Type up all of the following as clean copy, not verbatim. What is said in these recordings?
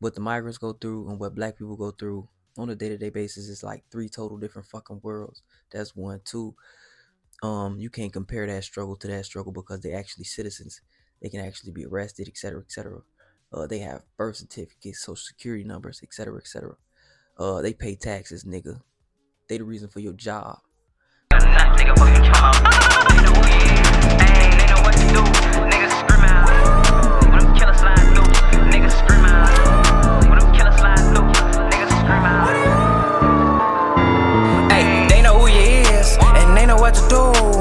what the migrants go through and what black people go through on a day-to-day basis is like three total different fucking worlds. That's one. Two, you can't compare that struggle to that struggle because they're actually citizens. They can actually be arrested, etc., etc. They have birth certificates, social security numbers, etc., etc. They pay taxes, nigga. They the reason for your job.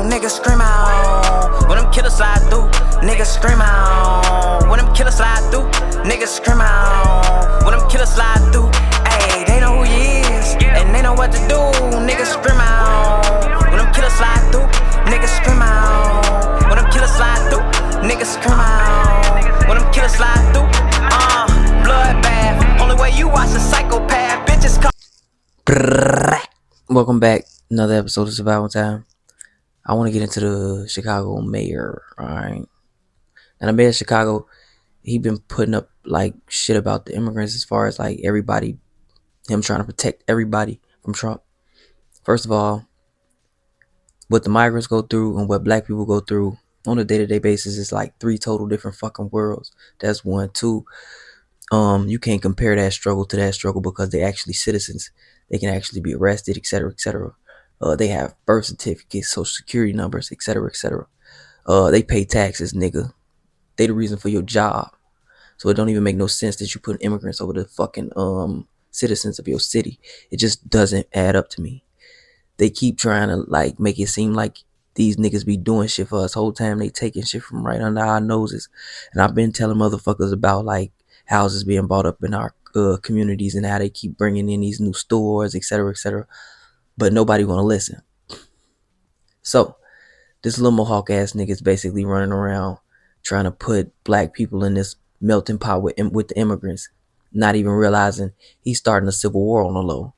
Niggas scream out when them killers slide through. Niggas scream out when them killers slide through. Niggas scream out when them killers slide through. Ayy, they know who he is and they know what to do. Niggas scream out when them killers slide through. Niggas scream out when them killers slide through. Niggas scream out when them killers slide through. Bloodbath. Only way you watch a psychopath. Bitches come. Welcome back. Another episode of Survival Time. I want to get into the Chicago mayor, alright? And the mayor of Chicago, he been putting up like shit about the immigrants as far as like everybody, him trying to protect everybody from Trump. First of all, what the migrants go through and what black people go through on a day-to-day basis is like three total different fucking worlds. That's one. Two, you can't compare that struggle to that struggle because they're actually citizens. They can actually be arrested, etc., etc. They have birth certificates, social security numbers, etc., etc. They pay taxes, nigga. They the reason for your job. So it don't even make no sense that you put immigrants over the fucking citizens of your city. It just doesn't add up to me. They keep trying to like make it seem like these niggas be doing shit for us. Whole time they taking shit from right under our noses. And I've been telling motherfuckers about like houses being bought up in our communities and how they keep bringing in these new stores, etc., etc. But nobody want to listen. So this little Mohawk ass nigga is basically running around trying to put black people in this melting pot with the immigrants, not even realizing he's starting a civil war on the low.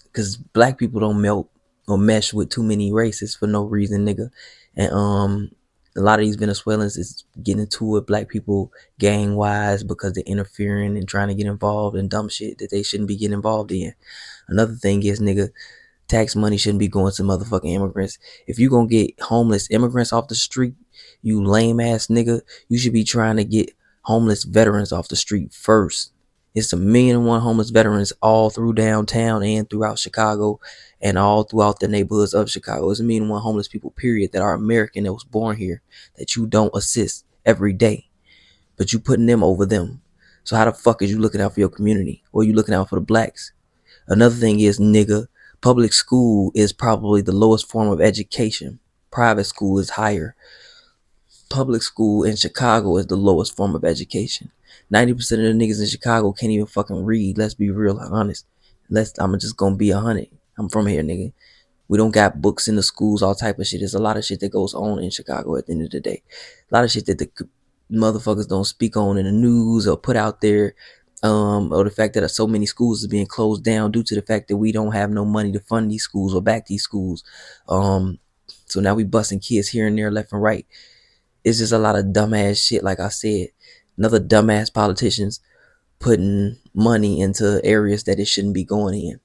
Because black people don't melt or mesh with too many races for no reason, nigga. And a lot of these Venezuelans is getting into it, black people gang wise, because they're interfering and trying to get involved in dumb shit that they shouldn't be getting involved in. Another thing is, nigga, tax money shouldn't be going to motherfucking immigrants. If you gonna get homeless immigrants off the street, you lame ass nigga, you should be trying to get homeless veterans off the street first. It's 1,000,001 homeless veterans all through downtown and throughout Chicago and all throughout the neighborhoods of Chicago. It's 1,000,001 homeless people, period, that are American, that was born here, that you don't assist every day. But you putting them over them. So how the fuck is you looking out for your community? Or you looking out for the blacks? Another thing is, nigga, public school is probably the lowest form of education. Private school is higher. Public school in Chicago is the lowest form of education. 90% of the niggas in Chicago can't even fucking read. Let's be real honest. I'm just gonna be 100. I'm from here, nigga. We don't got books in the schools, all type of shit. There's a lot of shit that goes on in Chicago at the end of the day. A lot of shit that the motherfuckers don't speak on in the news or put out there. Or the fact that so many schools are being closed down due to the fact that we don't have no money to fund these schools or back these schools. So now we busting kids here and there, left and right. It's just a lot of dumbass shit, like I said. Another dumbass politicians putting money into areas that it shouldn't be going in.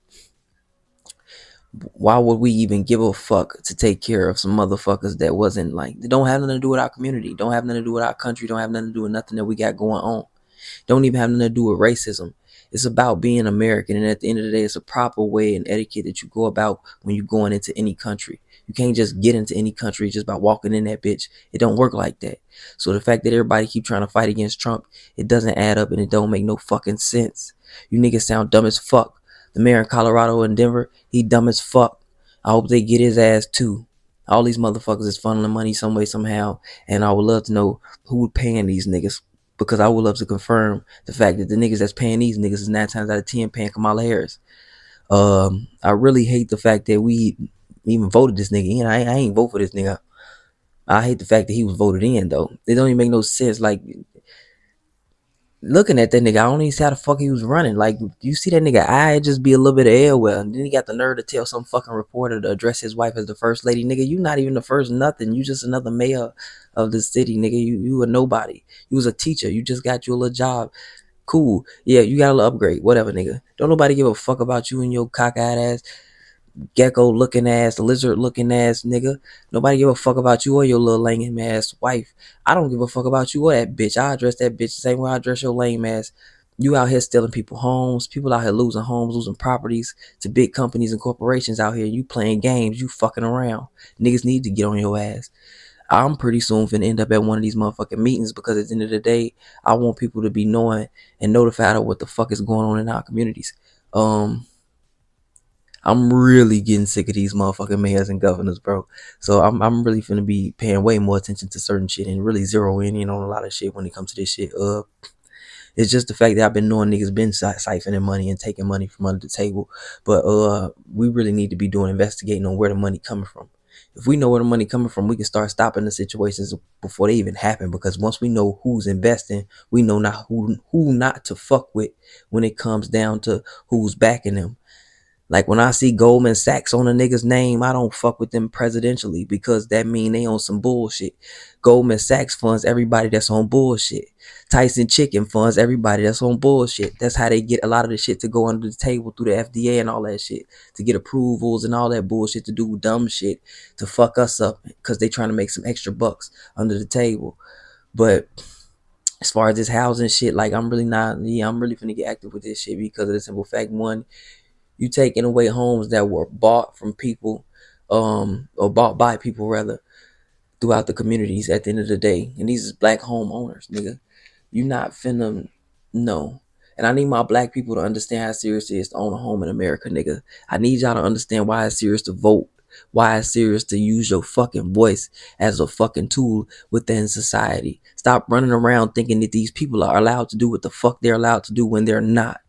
Why would we even give a fuck to take care of some motherfuckers that wasn't like, they don't have nothing to do with our community, don't have nothing to do with our country, don't have nothing to do with nothing that we got going on. Don't even have nothing to do with racism. It's about being American, and at the end of the day, it's a proper way and etiquette that you go about when you're going into any country. You can't just get into any country just by walking in that bitch. It don't work like that. So the fact that everybody keep trying to fight against Trump, it doesn't add up and it don't make no fucking sense. You niggas sound dumb as fuck. The mayor in Colorado and Denver, he dumb as fuck. I hope they get his ass too. All these motherfuckers is funneling money some way, somehow, and I would love to know who paying these niggas. Because I would love to confirm the fact that the niggas that's paying these niggas is 9 times out of 10 paying Kamala Harris. I really hate the fact that we even voted this nigga in. I ain't vote for this nigga. I hate the fact that he was voted in, though. It don't even make no sense. Like, looking at that nigga, I don't even see how the fuck he was running. Like, you see that nigga eye, it just be a little bit of air well. And then he got the nerve to tell some fucking reporter to address his wife as the first lady. Nigga, you not even the first nothing. You just another mayor of the city, nigga. You a nobody. You was a teacher. You just got you a little job Cool. Yeah, you got a little upgrade. Whatever, nigga. Don't nobody give a fuck about you and your cockeyed ass, gecko looking ass, lizard looking ass nigga. Nobody give a fuck about you or your little lame ass wife. I don't give a fuck about you or that bitch. I address that bitch the same way I address your lame ass. You out here stealing people homes. People out here losing homes, losing properties to big companies and corporations out here. You playing games. You fucking around. Niggas need to get on your ass. I'm pretty soon finna end up at one of these motherfucking meetings because at the end of the day, I want people to be knowing and notified of what the fuck is going on in our communities. Um, I'm really getting sick of these motherfucking mayors and governors, bro. So I'm really finna be paying way more attention to certain shit and really zeroing in on a lot of shit when it comes to this shit. It's just the fact that I've been knowing niggas been siphoning money and taking money from under the table, but we really need to be doing investigating on where the money coming from. If we know where the money coming from, we can start stopping the situations before they even happen. Because once we know who's investing, we know not who not to fuck with when it comes down to who's backing them. Like when I see Goldman Sachs on a nigga's name, I don't fuck with them presidentially because that mean they on some bullshit. Goldman Sachs funds everybody that's on bullshit. Tyson Chicken funds everybody that's on bullshit. That's how they get a lot of the shit to go under the table through the FDA and all that shit. To get approvals and all that bullshit to do dumb shit to fuck us up because they trying to make some extra bucks under the table. But as far as this housing shit, like I'm really finna get active with this shit because of the simple fact, one, you taking away homes that were bought from people, or bought by people rather, throughout the communities at the end of the day. And these is black homeowners, nigga. You not finna no. And I need my black people to understand how serious it is to own a home in America, nigga. I need y'all to understand why it's serious to vote. Why it's serious to use your fucking voice as a fucking tool within society. Stop running around thinking that these people are allowed to do what the fuck they're allowed to do when they're not.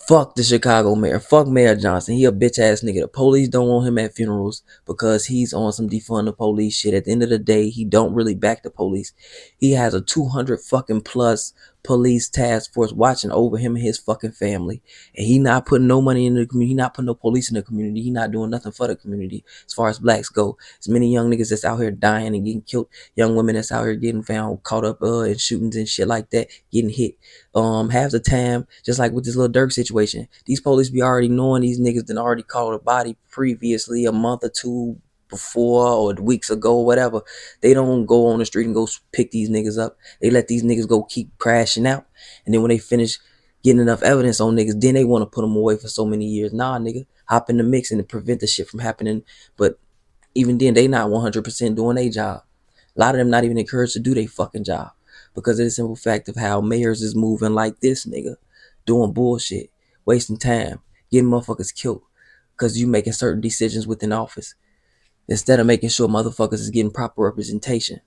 Fuck the Chicago mayor. Fuck Mayor Johnson. He a bitch ass nigga. The police don't want him at funerals because he's on some defund the police shit. At the end of the day, he don't really back the police. He has a 200 fucking plus police task force watching over him and his fucking family. And he not putting no money in the community. He not putting no police in the community. He not doing nothing for the community as far as blacks go. There's many young niggas that's out here dying and getting killed. Young women that's out here getting found caught up in shootings and shit like that, getting hit. Half the time, just like with this little Dirk situation, these police be already knowing these niggas done already caught a body previously a month or two before or weeks ago or whatever. They don't go on the street and go pick these niggas up. They let these niggas go keep crashing out. And then when they finish getting enough evidence on niggas, then they want to put them away for so many years. Nah, nigga, hop in the mix and prevent the shit from happening. But even then, they not 100% doing their job. A lot of them not even encouraged to do their fucking job because of the simple fact of how mayors is moving like this nigga, doing bullshit, wasting time, getting motherfuckers killed because you making certain decisions within office instead of making sure motherfuckers is getting proper representation.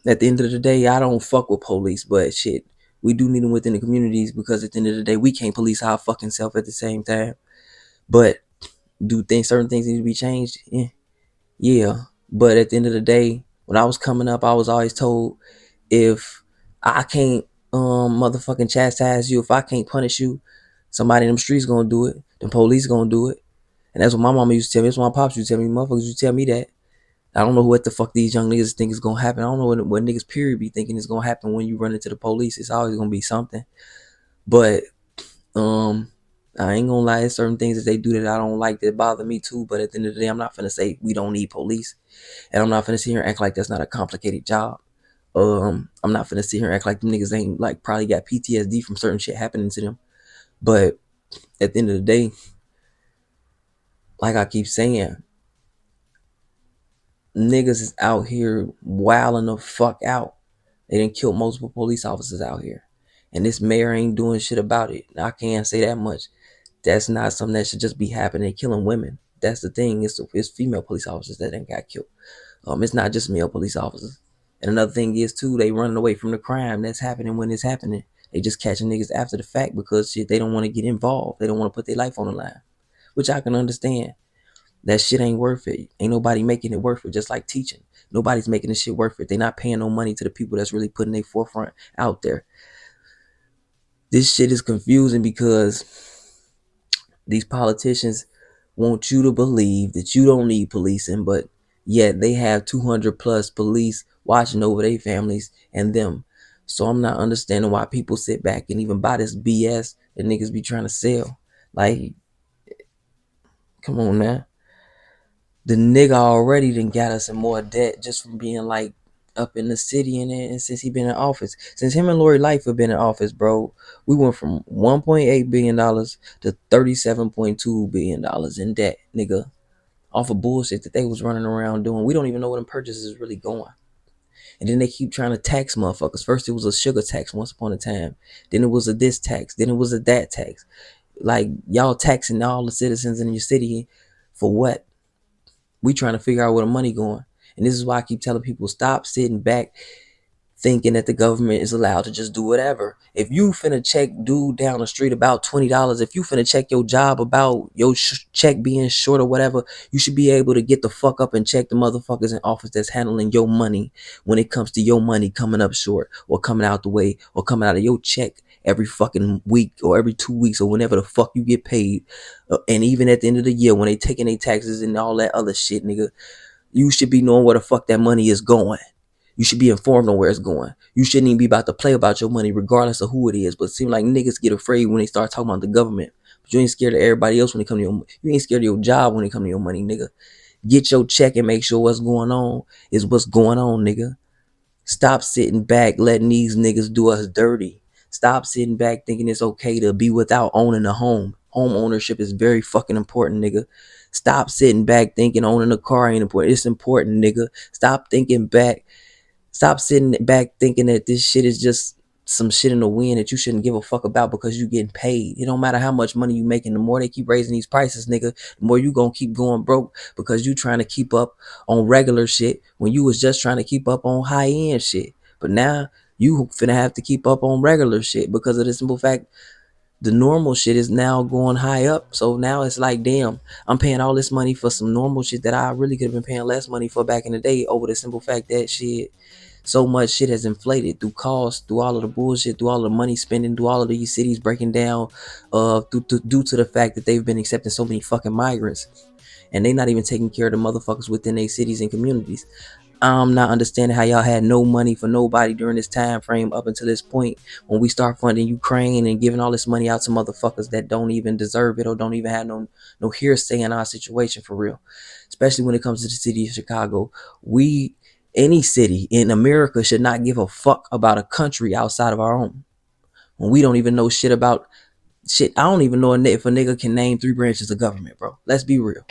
At the end of the day, I don't fuck with police, but shit, we do need them within the communities because at the end of the day, we can't police our fucking self at the same time. But do certain things need to be changed? Yeah. But at the end of the day, when I was coming up, I was always told, if I can't motherfucking chastise you, if I can't punish you, somebody in them streets gonna do it. The police gonna do it. And that's what my mama used to tell me. That's what my pops used to tell me. Motherfuckers used to tell me that. I don't know what the fuck these young niggas think is gonna happen. I don't know what niggas period be thinking is gonna happen when you run into the police. It's always gonna be something. But I ain't gonna lie, there's certain things that they do that I don't like that bother me too. But at the end of the day, I'm not finna say we don't need police. And I'm not finna sit here and act like that's not a complicated job. I'm not finna sit here and act like them niggas ain't like probably got PTSD from certain shit happening to them. But at the end of the day, like I keep saying, niggas is out here wilding the fuck out. They done killed multiple police officers out here. And this mayor ain't doing shit about it. I can't say that much. That's not something that should just be happening. They're killing women. That's the thing. It's female police officers that ain't got killed. It's not just male police officers. And another thing is too, they running away from the crime that's happening when it's happening. They just catching niggas after the fact because shit, they don't want to get involved. They don't want to put their life on the line, which I can understand. That shit ain't worth it. Ain't nobody making it worth it. Just like teaching, nobody's making this shit worth it. They not paying no money to the people that's really putting their forefront out there. This shit is confusing because these politicians want you to believe that you don't need policing, but yet they have 200 plus police watching over their families and them. So I'm not understanding why people sit back and even buy this BS that niggas be trying to sell. Like, come on, man. The nigga already done got us in more debt just from being like up in the city and since he been in office. Since him and Lori Lightfoot been in office, bro, we went from $1.8 billion to $37.2 billion in debt, nigga. Off of bullshit that they was running around doing. We don't even know where them purchases is really going. And then they keep trying to tax motherfuckers. First it was a sugar tax once upon a time. Then it was a this tax. Then it was a that tax. Like, y'all taxing all the citizens in your city for what? We trying to figure out where the money going. And this is why I keep telling people, stop sitting back thinking that the government is allowed to just do whatever. If you finna check dude down the street about $20, if you finna check your job about your check being short or whatever, you should be able to get the fuck up and check the motherfuckers in office that's handling your money when it comes to your money coming up short or coming out the way or coming out of your check every fucking week or every 2 weeks or whenever the fuck you get paid. And even at the end of the year when they taking their taxes and all that other shit, nigga, you should be knowing where the fuck that money is going. You should be informed on where it's going. You shouldn't even be about to play about your money regardless of who it is. But it seems like niggas get afraid when they start talking about the government. But you ain't scared of everybody else when it comes to you ain't scared of your job when it comes to your money, nigga. Get your check and make sure what's going on is what's going on, nigga. Stop sitting back letting these niggas do us dirty. Stop sitting back thinking it's okay to be without owning a home. Home ownership is very fucking important, nigga. Stop sitting back thinking owning a car ain't important. It's important, nigga. Stop sitting back thinking that this shit is just some shit in the wind that you shouldn't give a fuck about because you getting paid. It don't matter how much money you making. The more they keep raising these prices, nigga, the more you gonna keep going broke because you trying to keep up on regular shit when you was just trying to keep up on high end shit. But now you finna have to keep up on regular shit because of the simple fact the normal shit is now going high up. So now it's like, damn, I'm paying all this money for some normal shit that I really could have been paying less money for back in the day over the simple fact that shit, so much shit has inflated through cost, through all of the bullshit, through all of the money spending, through all of these cities breaking down, due to the fact that they've been accepting so many fucking migrants, and they not even taking care of the motherfuckers within their cities and communities. I'm not understanding how y'all had no money for nobody during this time frame up until this point when we start funding Ukraine and giving all this money out to motherfuckers that don't even deserve it or don't even have no hearsay in our situation for real. Especially when it comes to the city of Chicago. Any city in America should not give a fuck about a country outside of our own. When we don't even know shit about shit. I don't even know if a nigga can name 3 branches of government, bro. Let's be real.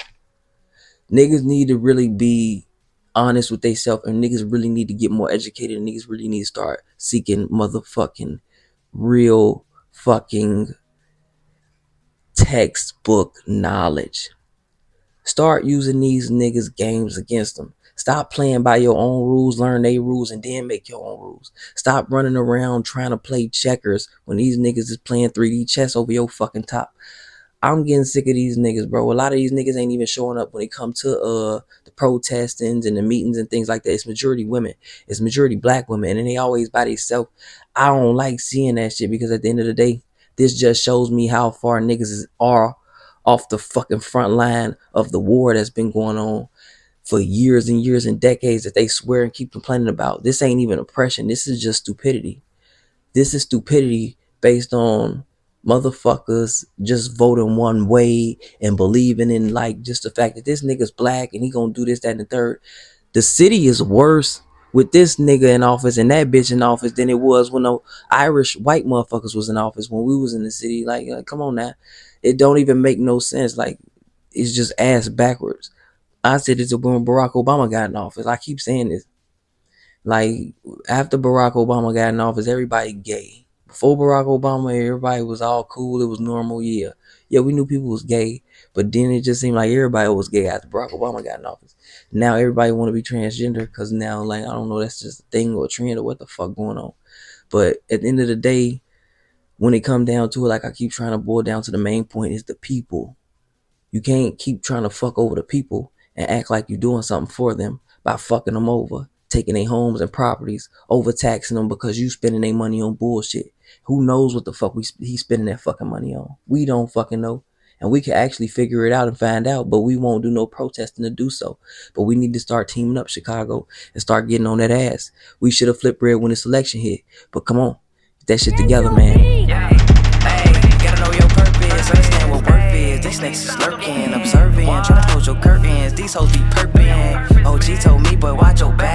Niggas need to really be honest with themselves, and niggas really need to get more educated, and niggas really need to start seeking motherfucking real fucking textbook knowledge. Start using these niggas games against them. Stop playing by your own rules, learn their rules, and then make your own rules. Stop running around trying to play checkers when these niggas is playing 3D chess over your fucking top. I'm getting sick of these niggas, bro. A lot of these niggas ain't even showing up when it comes to the protestings and the meetings and things like that. It's majority women. It's majority black women, and they always by themselves. I don't like seeing that shit because at the end of the day, this just shows me how far niggas are off the fucking front line of the war that's been going on for years and years and decades that they swear and keep complaining about. This ain't even oppression. This is just stupidity. This is stupidity based on motherfuckers just voting one way and believing in like just the fact that this nigga's black and he gonna do this, that, and the third. The city is worse with this nigga in office and that bitch in office than it was when the Irish white motherfuckers was in office when we was in the city. Like come on now. It don't even make no sense. Like, it's just ass backwards. I said this when Barack Obama got in office. I keep saying this. Like, after Barack Obama got in office, everybody gay. Before Barack Obama, everybody was all cool. It was normal. Yeah. Yeah, we knew people was gay. But then it just seemed like everybody was gay after Barack Obama got in office. Now everybody want to be transgender because now, like, I don't know, that's just a thing or a trend or what the fuck going on. But at the end of the day, when it come down to it, like I keep trying to boil down to the main point is the people. You can't keep trying to fuck over the people and act like you're doing something for them by fucking them over, taking their homes and properties, overtaxing them because you spending their money on bullshit. Who knows what the fuck he's spending that fucking money on? We don't fucking know. and we can actually figure it out and find out, but we won't do no protesting to do so. But we need to start teaming up, Chicago, and start getting on that ass. We should have flipped bread when this election hit, but come on, get that shit together, man. Hey, gotta know your purpose, understand what worth is. These snakes is lurking, observing, trying to close your curtains. These hoes be perping. OG told me, but watch your back.